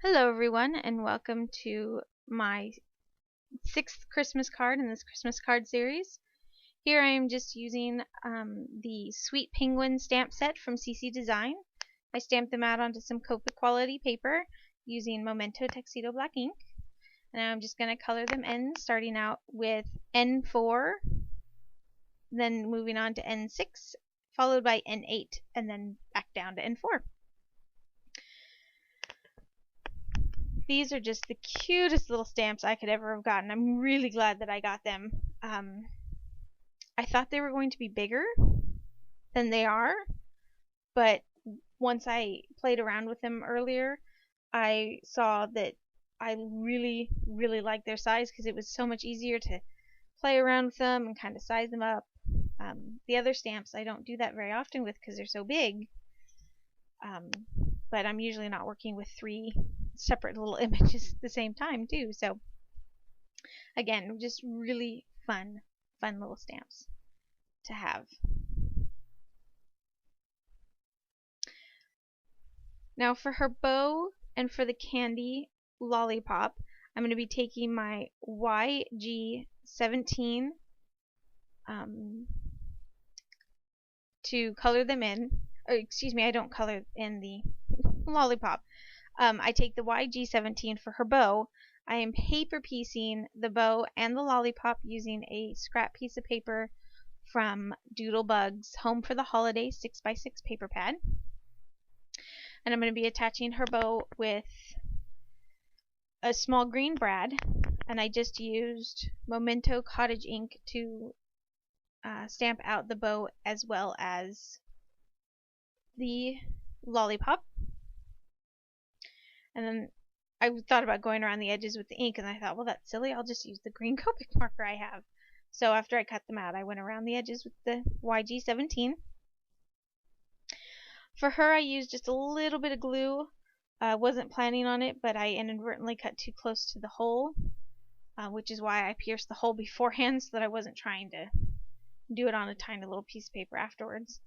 Hello everyone and welcome to my 6th Christmas card in this Christmas card series. Here I am just using the Sweet Penguin stamp set from CC Design. I stamped them out onto some Copic quality paper using Memento Tuxedo Black ink. And I'm just going to color them in, starting out with N4, then moving on to N6, followed by N8, and then back down to N4. These are just the cutest little stamps I could ever have gotten. I'm really glad that I got them. I thought they were going to be bigger than they are, but once I played around with them earlier, I saw that I really, really liked their size because it was so much easier to play around with them and kind of size them up. The other stamps I don't do that very often with because they're so big. But I'm usually not working with 3 separate little images at the same time too. So again, just really fun little stamps to have. Now for her bow and for the candy lollipop, I'm going to be taking my YG17 to color them in. Or excuse me, I don't color in the lollipop. I take the YG17 for her bow. I am paper piecing the bow and the lollipop using a scrap piece of paper from Doodlebug's Home for the Holidays 6x6 paper pad. And I'm going to be attaching her bow with a small green brad, and I just used Memento Cottage ink to stamp out the bow as well as the lollipop. And then I thought about going around the edges with the ink, and I thought, well, that's silly. I'll just use the green Copic marker I have. So after I cut them out, I went around the edges with the YG17. For her, I used just a little bit of glue. I wasn't planning on it, but I inadvertently cut too close to the hole, which is why I pierced the hole beforehand so that I wasn't trying to do it on a tiny little piece of paper afterwards.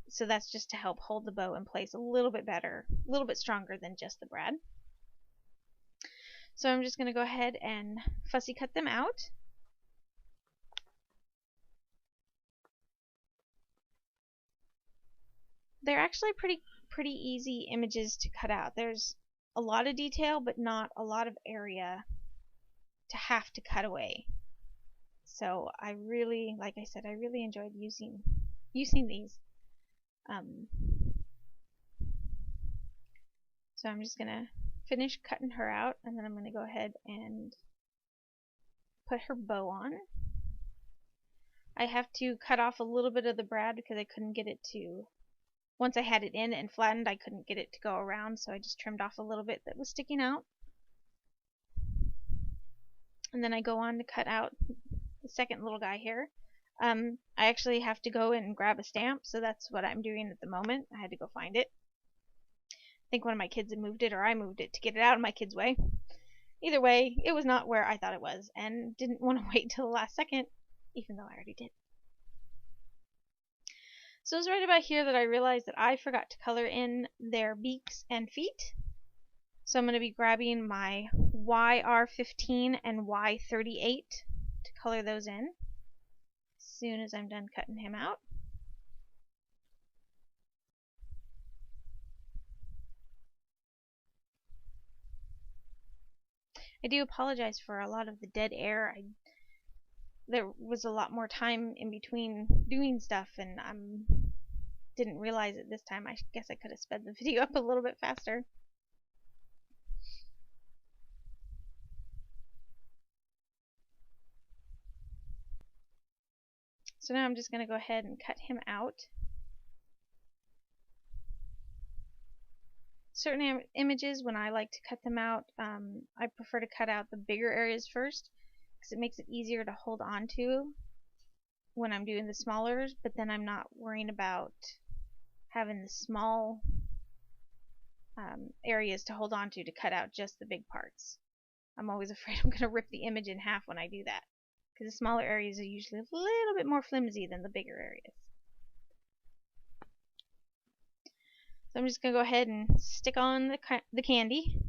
So that's just to help hold the bow in place a little bit better, a little bit stronger than just the brad. So I'm just going to go ahead and fussy cut them out. They're actually pretty easy images to cut out. There's a lot of detail, but not a lot of area to have to cut away. So I really, like I said, I really enjoyed using these. So I'm just gonna finish cutting her out, and then I'm gonna go ahead and put her bow on. I have to cut off a little bit of the brad because I couldn't get it to, once I had it in and flattened, I couldn't get it to go around, so I just trimmed off a little bit that was sticking out. And then I go on to cut out the second little guy here. I actually have to go in and grab a stamp, so that's what I'm doing at the moment. I had to go find it. I think one of my kids had moved it, or I moved it to get it out of my kid's way. Either way, it was not where I thought it was, and didn't want to wait till the last second, even though I already did. So it was right about here that I realized that I forgot to color in their beaks and feet. So I'm going to be grabbing my YR15 and Y38 to color those in as soon as I'm done cutting him out. I do apologize for a lot of the dead air. There was a lot more time in between doing stuff, and I didn't realize it this time. I guess I could have sped the video up a little bit faster. So now I'm just going to go ahead and cut him out. Certain images, when I like to cut them out, I prefer to cut out the bigger areas first because it makes it easier to hold on to when I'm doing the smaller, but then I'm not worrying about having the small areas to hold on to cut out just the big parts. I'm always afraid I'm going to rip the image in half when I do that, because the smaller areas are usually a little bit more flimsy than the bigger areas. So I'm just going to go ahead and stick on the candy.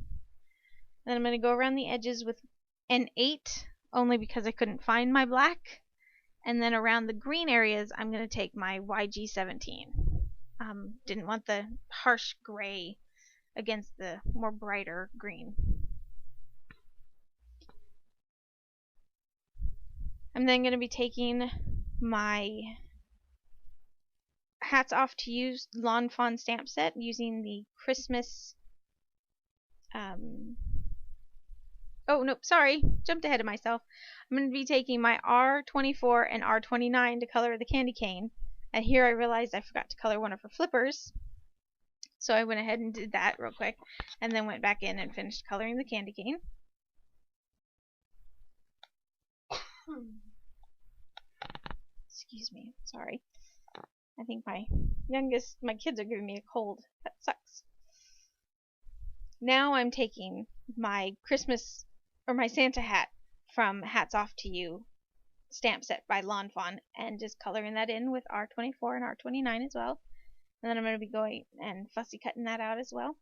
Then I'm going to go around the edges with an 8, only because I couldn't find my black. And then around the green areas, I'm going to take my YG17. Didn't want the harsh gray against the more brighter green. I'm then going to be taking my Hats Off to You Lawn Fawn stamp set using the Christmas. Oh, nope, sorry. Jumped ahead of myself. I'm going to be taking my R24 and R29 to color the candy cane. And here I realized I forgot to color one of her flippers. So I went ahead and did that real quick. And then went back in and finished coloring the candy cane. Excuse me, sorry. I think my kids are giving me a cold. That sucks. Now I'm taking my Christmas, or my Santa hat from Hats Off to You stamp set by Lawn Fawn, and just coloring that in with R24 and R29 as well. And then I'm going to be going and fussy cutting that out as well.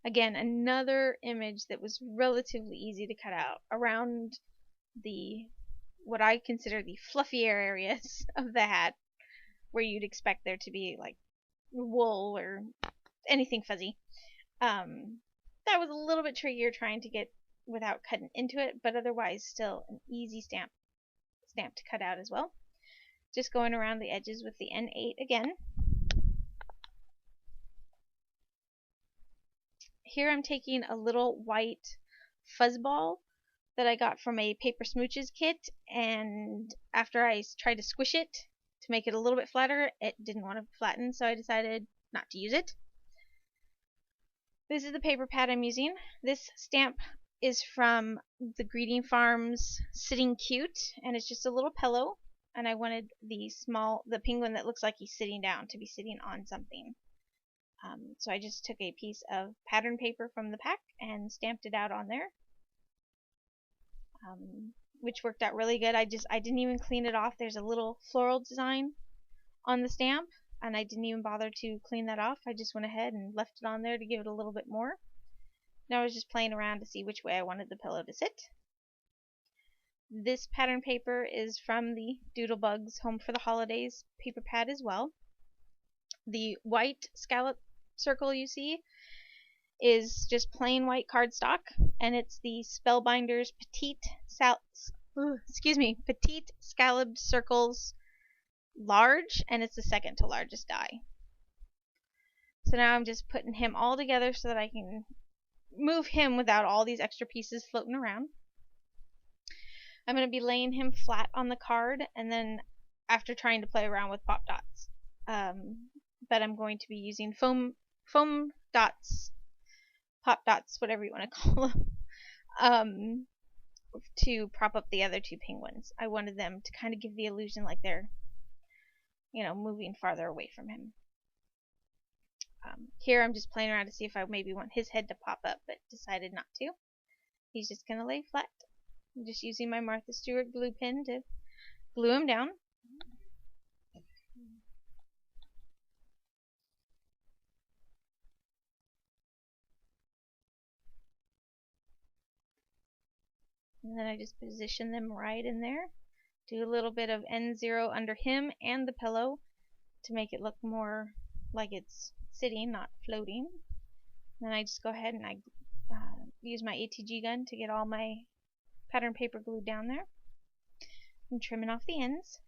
Again, another image that was relatively easy to cut out around what I consider the fluffier areas of the hat, where you'd expect there to be like wool or anything fuzzy. That was a little bit trickier trying to get without cutting into it, but otherwise still an easy stamp to cut out as well. Just going around the edges with the N8 again. Here I'm taking a little white fuzzball that I got from a Paper Smooches kit, and after I tried to squish it to make it a little bit flatter, it didn't want to flatten, so I decided not to use it. This is the paper pad I'm using. This stamp is from the Greeting Farms Sitting Cute, and it's just a little pillow, and I wanted the penguin that looks like he's sitting down to be sitting on something. So I just took a piece of pattern paper from the pack and stamped it out on there, which worked out really good. I didn't even clean it off. There's a little floral design on the stamp, and I didn't even bother to clean that off. I just went ahead and left it on there to give it a little bit more. Now I was just playing around to see which way I wanted the pillow to sit. This pattern paper is from the Doodlebugs Home for the Holidays paper pad as well. The white scallop circle you see is just plain white cardstock, and it's the Spellbinders Petite Scalloped Circles Large, and it's the second to largest die. So now I'm just putting him all together so that I can move him without all these extra pieces floating around. I'm going to be laying him flat on the card, and then after trying to play around with pop dots, but I'm going to be using foam dots, pop dots, whatever you want to call them, to prop up the other two penguins. I wanted them to kind of give the illusion like they're, moving farther away from him. Here I'm just playing around to see if I maybe want his head to pop up, but decided not to. He's just going to lay flat. I'm just using my Martha Stewart glue pen to glue him down. And then I just position them right in there. Do a little bit of N0 under him and the pillow to make it look more like it's sitting, not floating. Then I just go ahead and I use my ATG gun to get all my pattern paper glued down there. I'm trimming off the ends.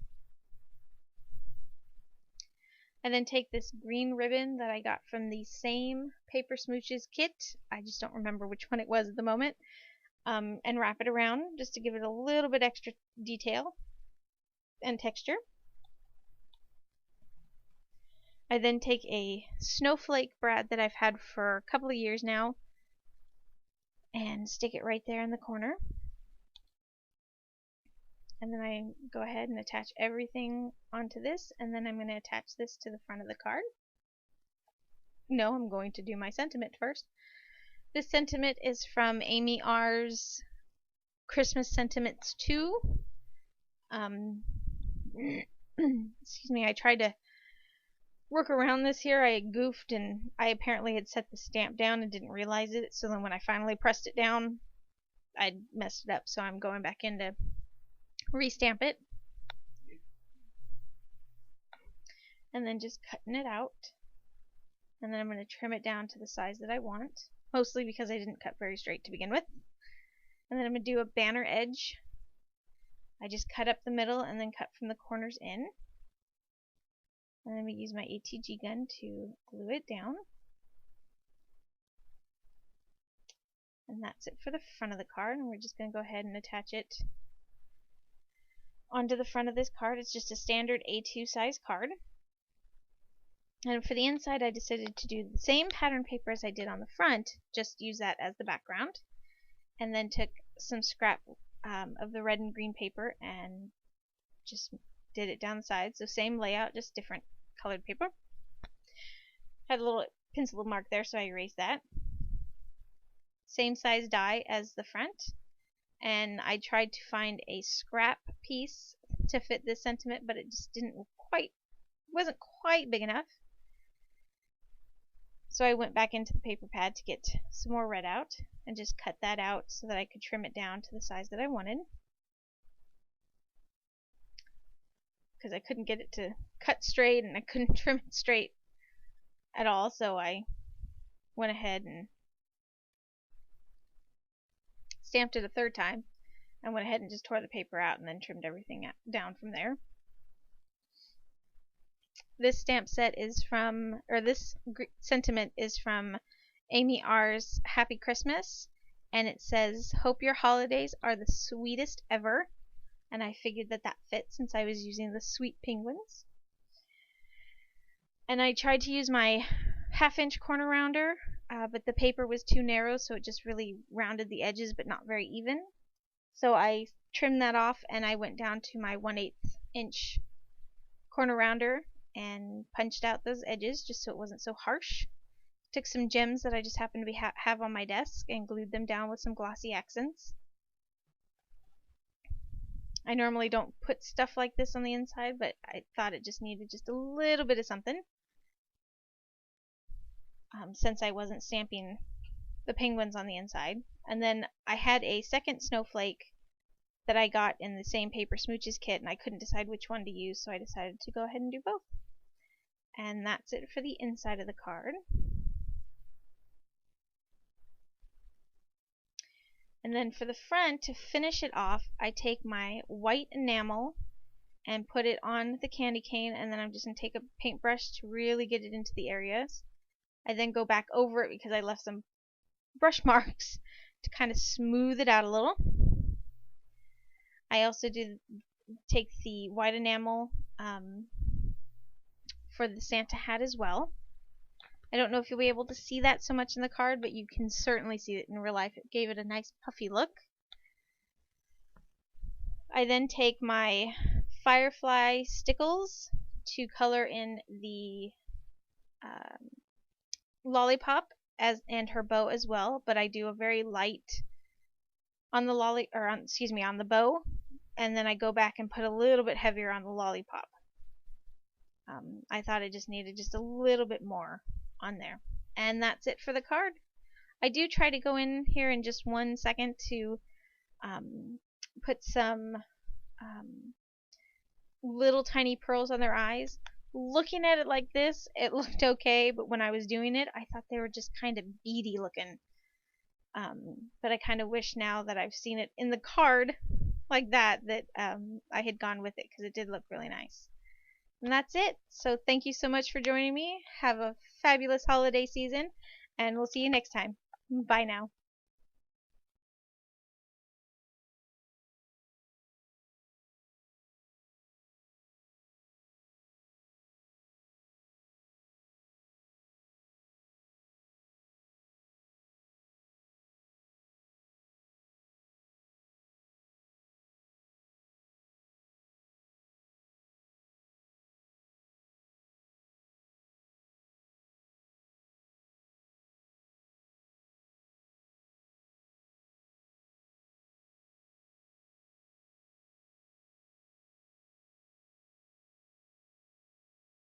I then take this green ribbon that I got from the same Paper Smooches kit, I just don't remember which one it was at the moment, and wrap it around just to give it a little bit extra detail and texture. I then take a snowflake brad that I've had for a couple of years now and stick it right there in the corner. And then I go ahead and attach everything onto this, and then I'm going to attach this to the front of the card. No, I'm going to do my sentiment first. This sentiment is from Amy R's Christmas Sentiments 2. Excuse me, I tried to work around this here. I goofed and I apparently had set the stamp down and didn't realize it, so then when I finally pressed it down, I messed it up, so I'm going back in to restamp it. And then just cutting it out. And then I'm going to trim it down to the size that I want, mostly because I didn't cut very straight to begin with. And then I'm going to do a banner edge. I just cut up the middle and then cut from the corners in. And then I'm going to use my ATG gun to glue it down. And that's it for the front of the card, and we're just going to go ahead and attach it onto the front of this card. It's just a standard A2 size card. And for the inside, I decided to do the same pattern paper as I did on the front, just use that as the background, and then took some scrap of the red and green paper and just did it down the side. So same layout, just different colored paper. Had a little pencil mark there, so I erased that. Same size die as the front, and I tried to find a scrap piece to fit this sentiment, but it just wasn't quite big enough. So I went back into the paper pad to get some more red out and just cut that out so that I could trim it down to the size that I wanted, because I couldn't get it to cut straight and I couldn't trim it straight at all, so I went ahead and stamped it a third time and went ahead and just tore the paper out and then trimmed everything down from there. This stamp set is from, or this sentiment is from Amy R's Happy Christmas, and it says, "Hope your holidays are the sweetest ever." And I figured that that fits since I was using the sweet penguins. And I tried to use my 1/2-inch corner rounder, but the paper was too narrow, so it just really rounded the edges but not very even. So I trimmed that off and I went down to my 1/8 inch corner rounder and punched out those edges just so it wasn't so harsh. Took some gems that I just happened to have on my desk and glued them down with some glossy accents. I normally don't put stuff like this on the inside, but I thought it just needed just a little bit of something, since I wasn't stamping the penguins on the inside. And then I had a second snowflake that I got in the same Paper Smooches kit, and I couldn't decide which one to use, so I decided to go ahead and do both. And that's it for the inside of the card. And then for the front, to finish it off, I take my white enamel and put it on the candy cane, and then I'm just going to take a paintbrush to really get it into the areas. I then go back over it because I left some brush marks to kind of smooth it out a little. I also take the white enamel for the Santa hat as well. I don't know if you'll be able to see that so much in the card, but you can certainly see it in real life. It gave it a nice puffy look. I then take my Firefly stickles to color in the lollipop and her bow as well, but I do a very light on the on the bow, and then I go back and put a little bit heavier on the lollipop. I thought it just needed just a little bit more on there. And that's it for the card. I do try to go in here in just 1 second to put some little tiny pearls on their eyes. Looking at it like this, it looked okay, but when I was doing it, I thought they were just kind of beady looking. But I kind of wish now that I've seen it in the card like that I had gone with it, because it did look really nice. And that's it. So thank you so much for joining me. Have a fabulous holiday season, and we'll see you next time. Bye now.